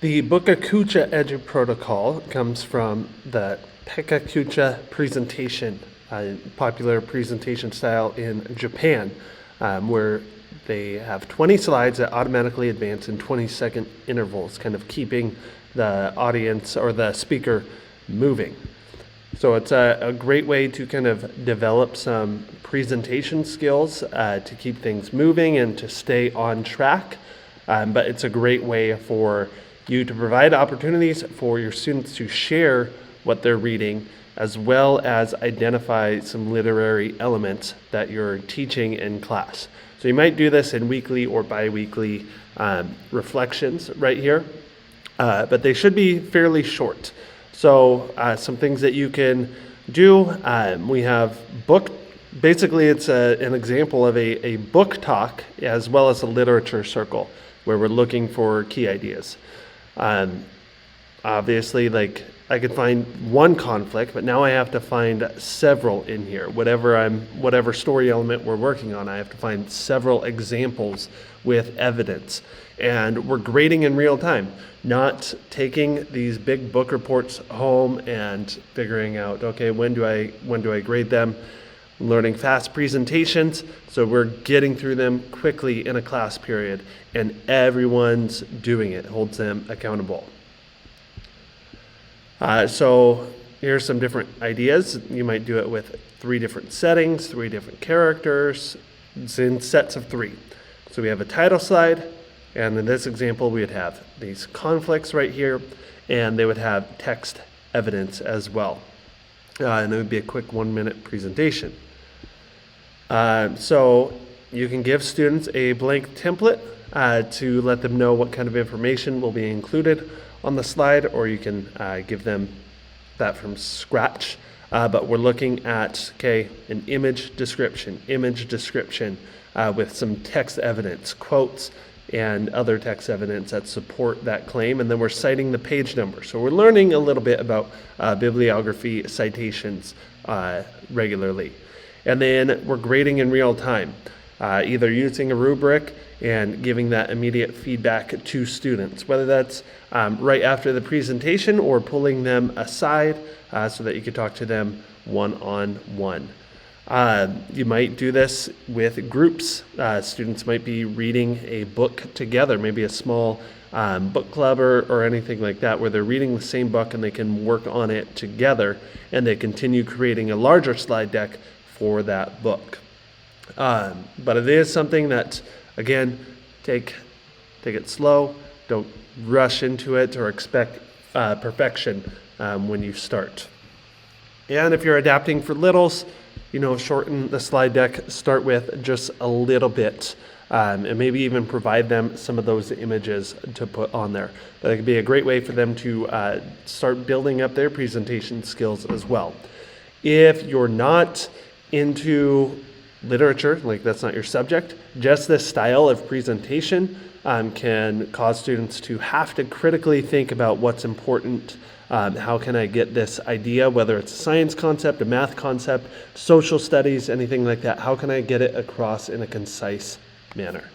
The BookaKucha Edu protocol comes from the BookaKucha presentation, popular presentation style in Japan, where they have 20 slides that automatically advance in 20-second intervals, kind of keeping the audience or the speaker moving. So it's a great way to kind of develop some presentation skills to keep things moving and to stay on track. But it's a great way for you to provide opportunities for your students to share what they're reading, as well as identify some literary elements that you're teaching in class. So you might do this in weekly or bi-weekly reflections right here, but they should be fairly short. So some things that you can do, we have basically it's an example of a book talk as well as a literature circle where we're looking for key ideas. Obviously, like I could find one conflict, but now I have to find several in here. Whatever story element we're working on, I have to find several examples with evidence. And we're grading in real time, not taking these big book reports home and figuring out, okay, when do I grade them? Learning fast presentations, so we're getting through them quickly in a class period, and everyone's doing it, holds them accountable. So here's some different ideas. You might do it with 3 different settings, 3 different characters. It's in sets of 3. So we have a title slide, and in this example, we would have these conflicts right here, and they would have text evidence as well. And it would be a quick 1-minute presentation. So you can give students a blank template to let them know what kind of information will be included on the slide, or you can give them that from scratch. But we're looking at, an image description with some text evidence, quotes, and other text evidence that support that claim, and then we're citing the page number. So we're learning a little bit about bibliography citations regularly. And then we're grading in real time, either using a rubric and giving that immediate feedback to students, whether that's right after the presentation or pulling them aside so that you can talk to them one-on-one. You might do this with groups. Students might be reading a book together, maybe a small book club or anything like that, where they're reading the same book and they can work on it together, and they continue creating a larger slide deck for that book. But it is something that, again, take it slow. Don't rush into it or expect perfection when you start. And if you're adapting for littles, shorten the slide deck, start with just a little bit, and maybe even provide them some of those images to put on there. That could be a great way for them to start building up their presentation skills as well. If you're not into literature, like that's not your subject, just this style of presentation can cause students to have to critically think about what's important. How can I get this idea, whether it's a science concept, a math concept, social studies, anything like that, how can I get it across in a concise manner?